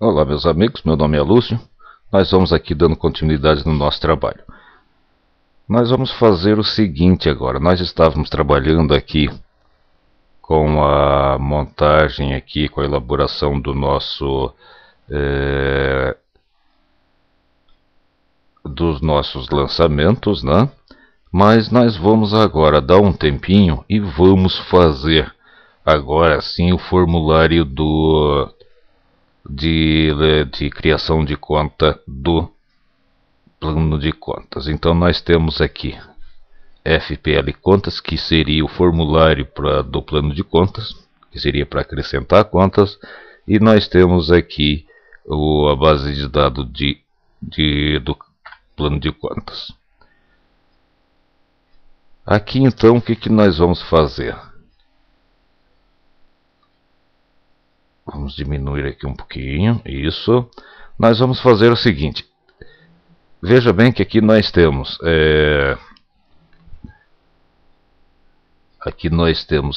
Olá, meus amigos, meu nome é Lúcio. Nós vamos aqui dando continuidade no nosso trabalho. Nós vamos fazer o seguinte agora. Nós estávamos trabalhando aqui com a montagem aqui, com a elaboração do nosso dos nossos lançamentos, né? Mas nós vamos agora dar um tempinho e vamos fazer agora sim o formulário de criação de conta do plano de contas. Então nós temos aqui FPL Contas, que seria o formulário do plano de contas, que seria para acrescentar contas, e nós temos aqui a base de dados do plano de contas. Aqui então o que nós vamos fazer? Vamos diminuir aqui um pouquinho, isso. Nós vamos fazer o seguinte. Veja bem que aqui nós temos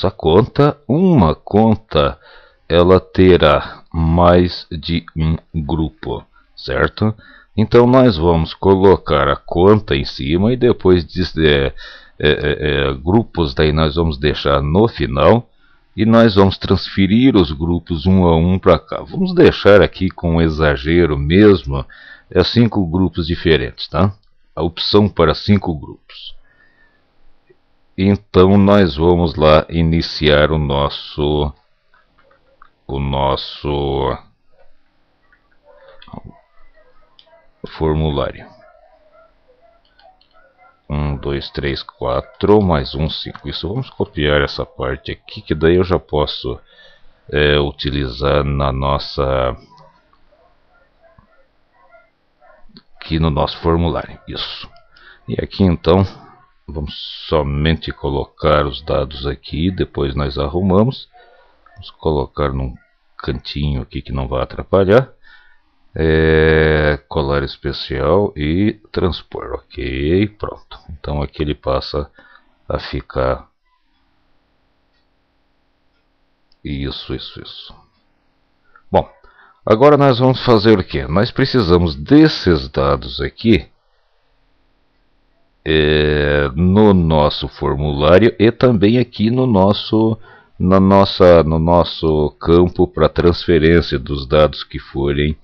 a conta. Uma conta, ela terá mais de um grupo, certo? Então nós vamos colocar a conta em cima e depois grupos, daí nós vamos deixar no final. E nós vamos transferir os grupos um a um para cá. Vamos deixar aqui com exagero mesmo, 5 grupos diferentes, tá? A opção para 5 grupos. Então nós vamos lá iniciar o nosso formulário. 1, 2, 3, 4, mais 1, 5. Isso, vamos copiar essa parte aqui, que daí eu já posso utilizar aqui no nosso formulário. Isso. E aqui então, vamos somente colocar os dados aqui, depois nós arrumamos. Vamos colocar num cantinho aqui que não vai atrapalhar. Colar especial e transpor, ok, pronto. Então aqui ele passa a ficar isso. Bom, agora nós vamos fazer o que? Nós precisamos desses dados aqui no nosso formulário e também aqui no nosso campo para transferência dos dados que forem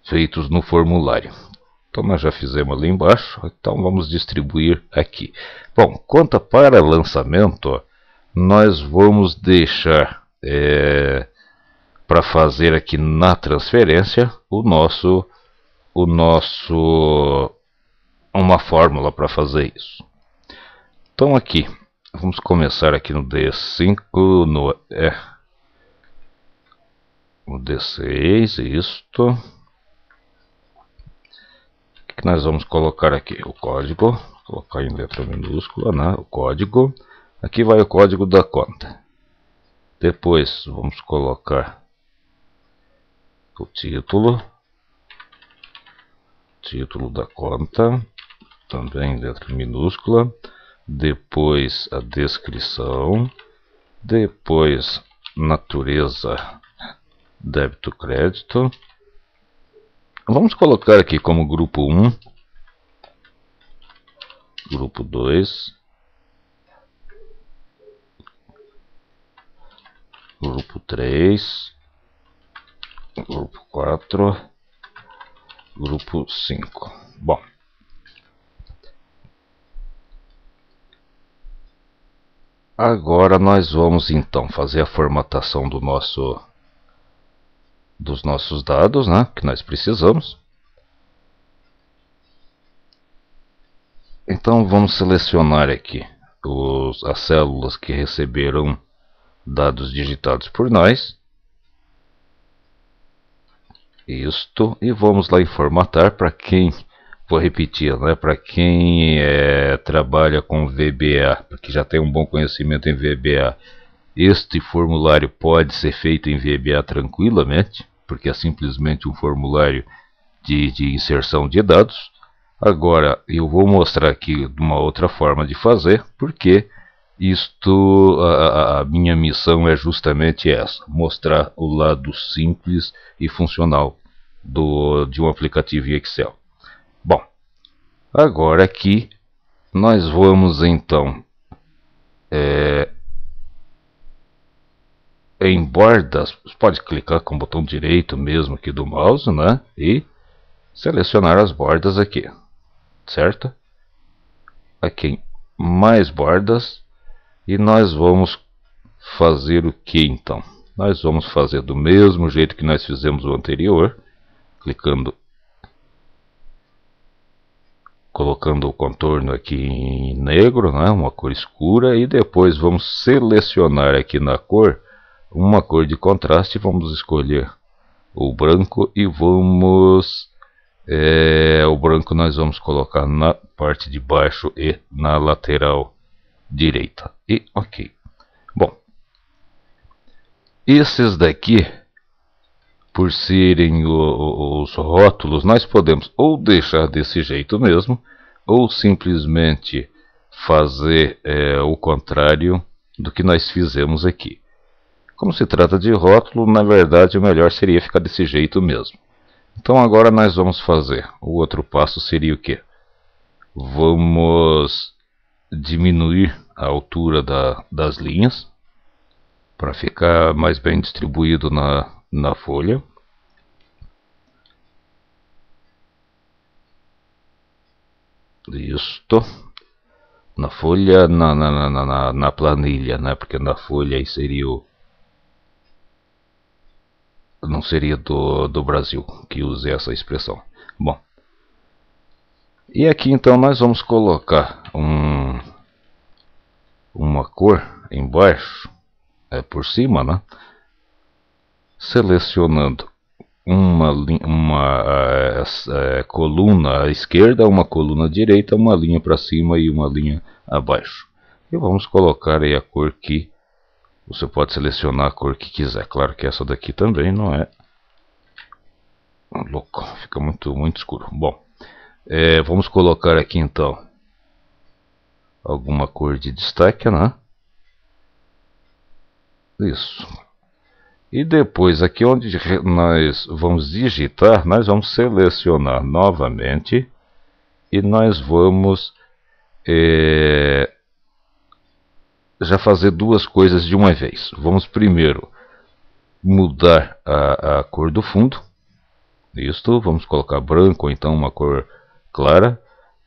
feitos no formulário. Então nós já fizemos ali embaixo, então vamos distribuir aqui. Bom, conta para lançamento, nós vamos deixar para fazer aqui na transferência uma fórmula para fazer isso. Então aqui, vamos começar aqui no D5, o D6, isto. O que nós vamos colocar aqui? O código, colocar em letra minúscula, né? O código. Aqui vai o código da conta. Depois vamos colocar o título da conta, também em letra minúscula. Depois a descrição, depois natureza, débito, crédito. Vamos colocar aqui como grupo 1, grupo 2, grupo 3, grupo 4, grupo 5. Bom, agora nós vamos então fazer a formatação dos nossos dados, né, que nós precisamos. Então vamos selecionar aqui as células que receberam dados digitados por nós. Isto, e vamos lá em formatar. Para quem, vou repetir, né, para quem trabalha com VBA, que já tem um bom conhecimento em VBA, este formulário pode ser feito em VBA tranquilamente, porque é simplesmente um formulário de inserção de dados. Agora eu vou mostrar aqui uma outra forma de fazer, porque Isto, a minha missão é justamente essa: mostrar o lado simples e funcional de um aplicativo Excel. Bom, agora aqui nós vamos então em bordas. Você pode clicar com o botão direito mesmo aqui do mouse, né? E selecionar as bordas aqui, certo? Aqui em mais bordas. E nós vamos fazer o que então? Nós vamos fazer do mesmo jeito que nós fizemos o anterior, clicando, colocando o contorno aqui em negro, né, uma cor escura, e depois vamos selecionar aqui na cor uma cor de contraste. Vamos escolher o branco e vamos o branco nós vamos colocar na parte de baixo e na lateral direita. E ok. Bom, esses daqui, por serem os rótulos, nós podemos ou deixar desse jeito mesmo, ou simplesmente fazer o contrário do que nós fizemos aqui. Como se trata de rótulo, na verdade o melhor seria ficar desse jeito mesmo. Então agora nós vamos fazer. O outro passo seria o quê? Vamos diminuir a altura das linhas para ficar mais bem distribuído na folha. Isto. Na folha, na planilha, né? Porque na folha aí seria não seria do Brasil que use essa expressão. Bom, e aqui então nós vamos colocar uma cor embaixo, por cima, né? Selecionando uma coluna à esquerda, uma coluna à direita, uma linha para cima e uma linha abaixo. E vamos colocar aí a cor que você pode selecionar a cor que quiser. Claro que essa daqui também não é louco, fica muito escuro. Bom, vamos colocar aqui então alguma cor de destaque, né? Isso. E depois aqui onde nós vamos digitar, nós vamos selecionar novamente e nós vamos já fazer duas coisas de uma vez. Vamos primeiro mudar a cor do fundo. Isto, vamos colocar branco ou então uma cor clara.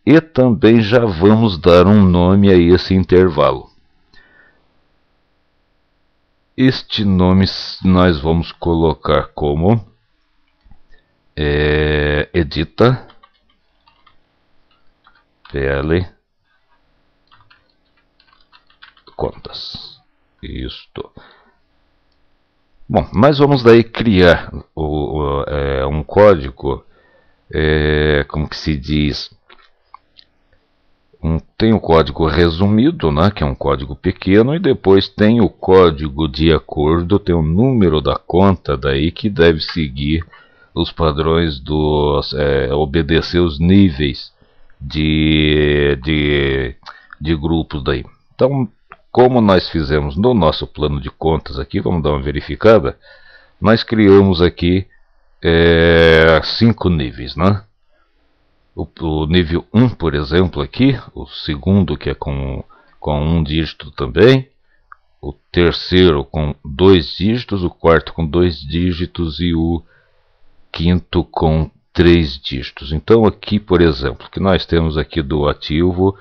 E também já vamos dar um nome a esse intervalo. Este nome nós vamos colocar como edita PL contas. Isto. Bom, nós vamos daí criar um código, como que se diz, tem o código resumido, né, que é um código pequeno, e depois tem o código de acordo, tem o número da conta daí que deve seguir os padrões obedecer os níveis de grupos daí. Então, como nós fizemos no nosso plano de contas aqui, vamos dar uma verificada, nós criamos aqui 5 níveis, né? O nível 1, por exemplo, aqui, o segundo que é com um dígito também, o terceiro com 2 dígitos, o quarto com 2 dígitos e o quinto com 3 dígitos. Então aqui, por exemplo, que nós temos aqui do ativo,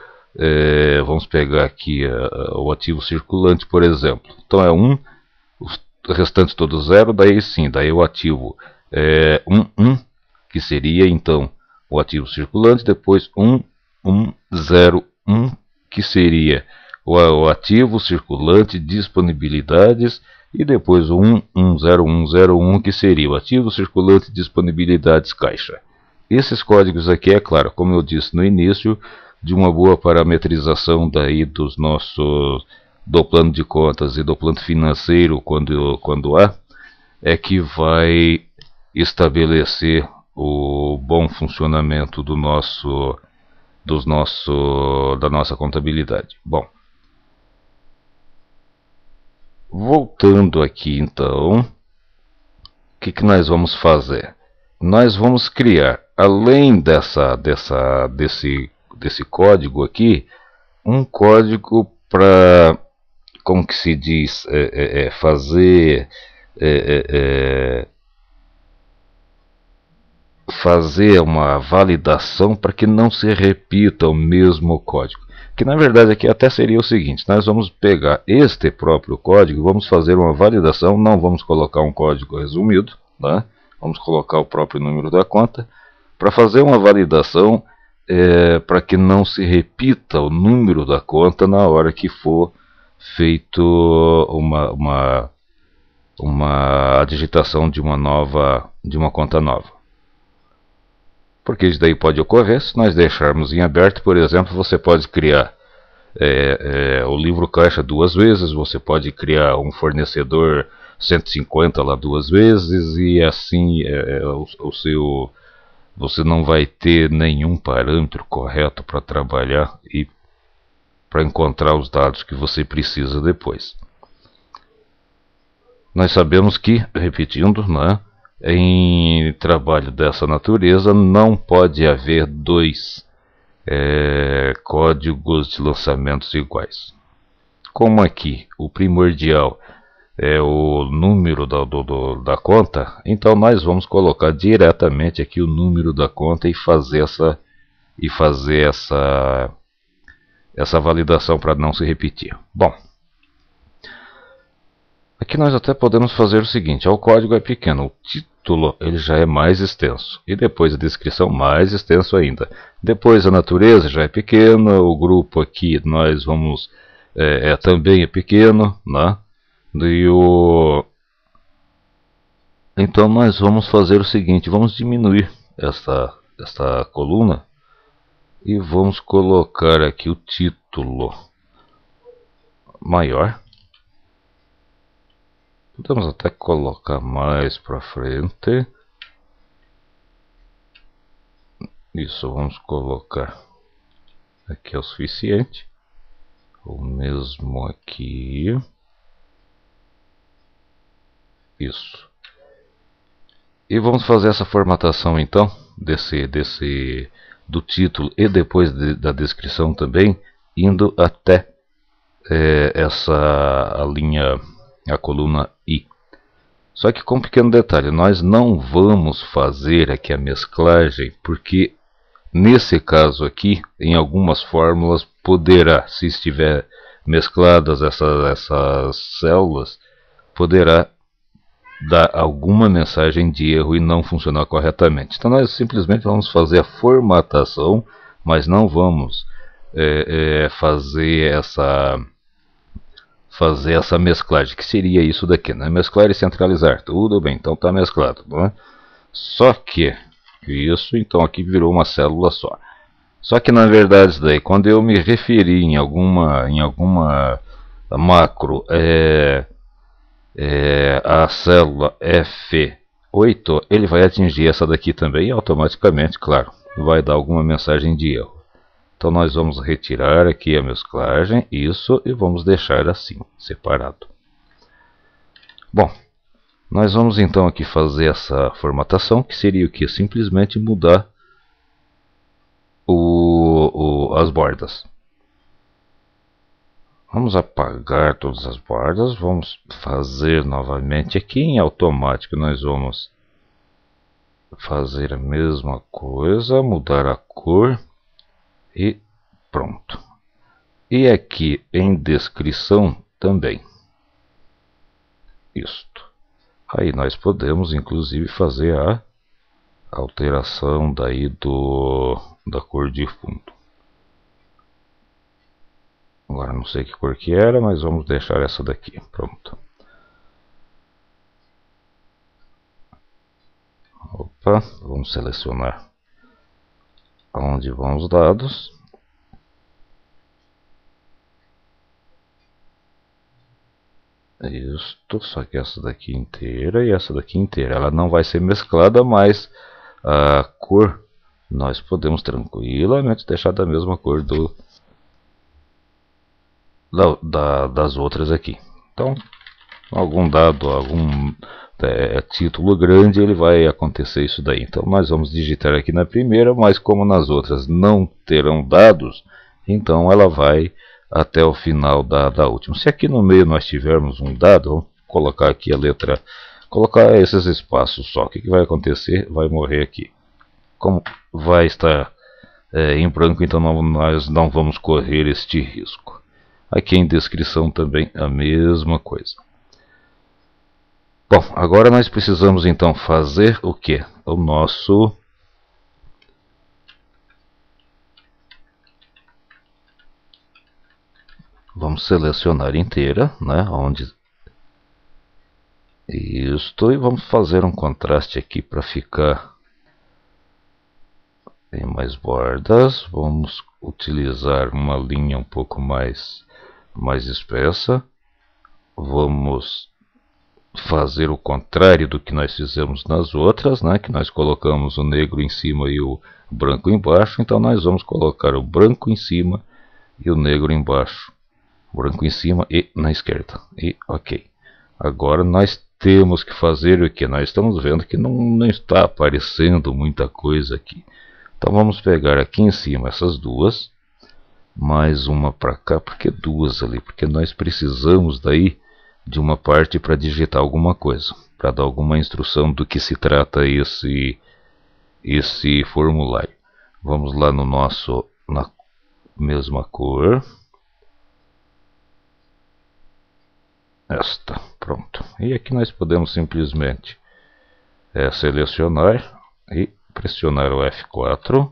vamos pegar aqui o ativo circulante, por exemplo. Então é 1, os restantes todos 0, daí sim, daí o ativo 1, que seria então o ativo circulante, depois 101, que seria o ativo circulante, disponibilidades, e depois o 110101, que seria o ativo circulante, disponibilidades, caixa. Esses códigos aqui, é claro, como eu disse no início, de uma boa parametrização daí do plano de contas e do plano financeiro, quando há, é que vai estabelecer o bom funcionamento da nossa contabilidade. Bom, Voltando aqui então, o que nós vamos fazer? Nós vamos criar, além desse código aqui, um código para, como que se diz, fazer uma validação para que não se repita o mesmo código. Que na verdade aqui até seria o seguinte: nós vamos pegar este próprio código, vamos fazer uma validação, não vamos colocar um código resumido, né? Vamos colocar o próprio número da conta, para fazer uma validação para que não se repita o número da conta na hora que for feito uma digitação de uma conta nova. Porque isso daí pode ocorrer se nós deixarmos em aberto. Por exemplo, você pode criar o livro caixa 2 vezes, você pode criar um fornecedor 150 lá 2 vezes, e assim você não vai ter nenhum parâmetro correto para trabalhar e para encontrar os dados que você precisa depois. Nós sabemos que, repetindo, né, em trabalho dessa natureza não pode haver dois códigos de lançamentos iguais. Como aqui o primordial é o número da conta, então nós vamos colocar diretamente aqui o número da conta e fazer essa validação para não se repetir. Bom, aqui nós até podemos fazer o seguinte: o código é pequeno, o título ele já é mais extenso, e depois a descrição mais extenso ainda. Depois a natureza já é pequena, o grupo aqui nós vamos também é pequeno, né? Então nós vamos fazer o seguinte: vamos diminuir esta coluna e vamos colocar aqui o título maior. Podemos até colocar mais para frente. Isso, vamos colocar aqui é o suficiente. O mesmo aqui. Isso. E vamos fazer essa formatação então do título e depois da descrição também, indo até a coluna I. Só que com um pequeno detalhe: nós não vamos fazer aqui a mesclagem, porque nesse caso aqui, em algumas fórmulas, poderá, se estiver mescladas essas células, poderá dar alguma mensagem de erro e não funcionar corretamente. Então nós simplesmente vamos fazer a formatação, mas não vamos fazer essa mesclagem, que seria isso daqui, né? Mesclar e centralizar. Tudo bem, então está mesclado, não é? Só que isso então aqui virou uma célula só. Só que na verdade isso daí, quando eu me referi em alguma macro a célula F8, ele vai atingir essa daqui também e automaticamente, claro, vai dar alguma mensagem de erro. Então nós vamos retirar aqui a mesclagem, isso, e vamos deixar assim, separado. Bom, nós vamos então aqui fazer essa formatação, que seria o que? Simplesmente mudar as bordas. Vamos apagar todas as bordas, vamos fazer novamente aqui em automático. Nós vamos fazer a mesma coisa, mudar a cor e pronto. E aqui em descrição também. Isto. Aí nós podemos inclusive fazer a alteração daí da cor de fundo. Agora não sei que cor que era, mas vamos deixar essa daqui. Pronto. Opa, vamos selecionar onde vão os dados. Isto, só que essa daqui inteira e essa daqui inteira. Ela não vai ser mesclada, mas a cor nós podemos tranquilamente deixar da mesma cor das outras aqui. Então algum dado, algum título grande, ele vai acontecer isso daí. Então nós vamos digitar aqui na primeira, mas como nas outras não terão dados, então ela vai até o final da última. Se aqui no meio nós tivermos um dado, vamos colocar aqui a letra, colocar esses espaços só. O que vai acontecer? Vai morrer aqui. Como vai estar em branco, então nós não vamos correr este risco. Aqui em descrição também a mesma coisa. Bom, agora nós precisamos então fazer o que? O nosso vamos selecionar inteira, né? Onde isto, e vamos fazer um contraste aqui para ficar em mais bordas. Vamos utilizar uma linha um pouco mais espessa. Vamos fazer o contrário do que nós fizemos nas outras, né? Que nós colocamos o negro em cima e o branco embaixo. Então nós vamos colocar o branco em cima e o negro embaixo. O branco em cima e na esquerda. E ok. Agora nós temos que fazer o que? Nós estamos vendo que não está aparecendo muita coisa aqui. Então vamos pegar aqui em cima essas duas, mais uma para cá, porque duas ali, porque nós precisamos daí de uma parte para digitar alguma coisa, para dar alguma instrução do que se trata esse formulário. Vamos lá no nosso, na mesma cor, esta, pronto. E aqui nós podemos simplesmente selecionar e pressionar o F4,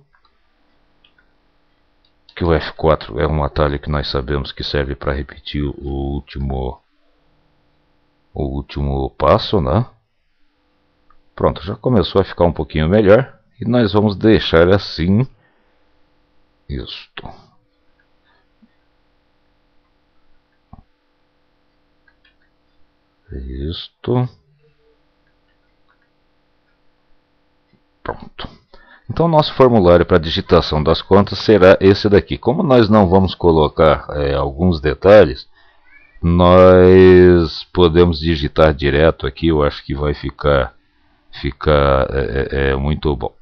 que o F4 é um atalho que nós sabemos que serve para repetir o último passo, né? Pronto, já começou a ficar um pouquinho melhor e nós vamos deixar assim. Isto. Pronto. Então nosso formulário para digitação das contas será esse daqui. Como nós não vamos colocar alguns detalhes, nós podemos digitar direto aqui. Eu acho que vai ficar muito bom.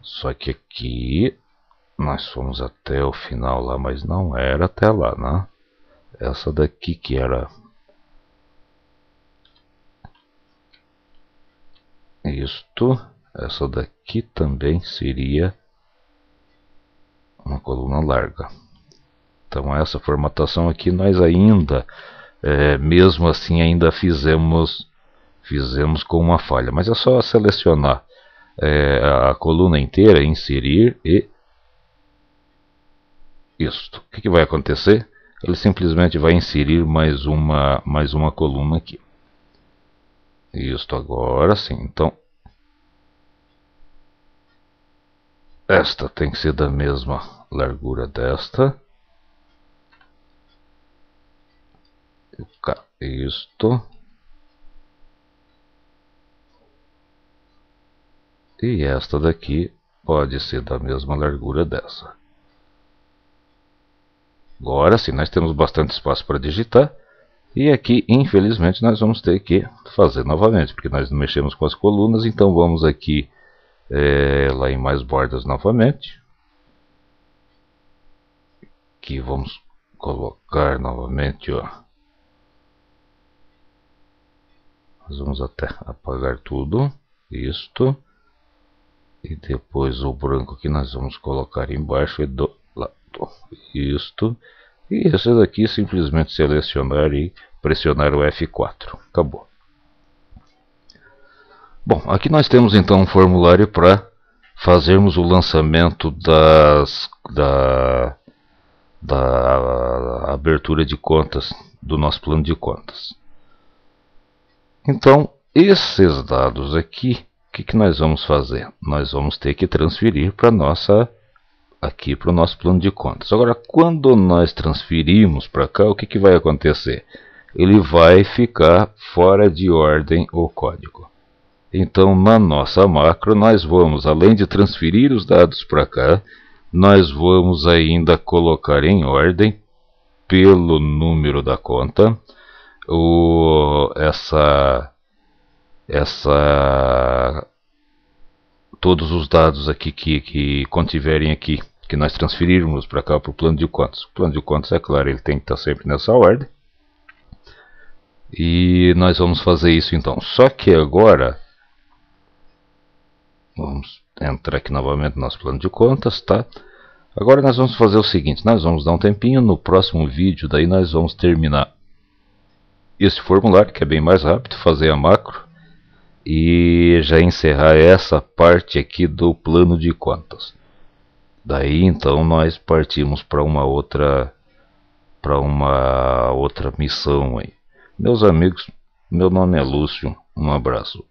Só que aqui nós fomos até o final lá, mas não era até lá, né? Essa daqui que era isto. Essa daqui também seria uma coluna larga. Então essa formatação aqui nós ainda, mesmo assim, ainda fizemos com uma falha. Mas é só selecionar a coluna inteira, inserir e isto. O que vai acontecer? Ele simplesmente vai inserir mais uma coluna aqui. Isto agora sim. Então esta tem que ser da mesma largura desta. Isto. E esta daqui pode ser da mesma largura dessa. Agora sim, nós temos bastante espaço para digitar. E aqui, infelizmente, nós vamos ter que fazer novamente, porque nós não mexemos com as colunas. Então vamos aqui lá em mais bordas novamente. Aqui vamos colocar novamente, ó. Nós vamos até apagar tudo, isto. E depois o branco que nós vamos colocar embaixo e do lado, isto. E esse daqui simplesmente selecionar e pressionar o F4. Acabou. Bom, aqui nós temos então um formulário para fazermos o lançamento da abertura de contas do nosso plano de contas. Então, esses dados aqui, o que nós vamos fazer? Nós vamos ter que transferir para aqui para o nosso plano de contas. Agora, quando nós transferimos para cá, o que vai acontecer? Ele vai ficar fora de ordem o código. Então, na nossa macro, nós vamos, além de transferir os dados para cá, nós vamos ainda colocar em ordem pelo número da conta. essa todos os dados aqui que contiverem aqui, que nós transferirmos para cá para o plano de contas. O plano de contas, é claro, ele tem que estar sempre nessa ordem. E nós vamos fazer isso então. Só que agora, vamos entrar aqui novamente no nosso plano de contas, tá? Agora nós vamos fazer o seguinte, nós vamos dar um tempinho, no próximo vídeo daí nós vamos terminar esse formulário, que é bem mais rápido, fazer a macro e já encerrar essa parte aqui do plano de contas. Daí então nós partimos para uma outra missão aí. Meus amigos, meu nome é Lúcio, um abraço.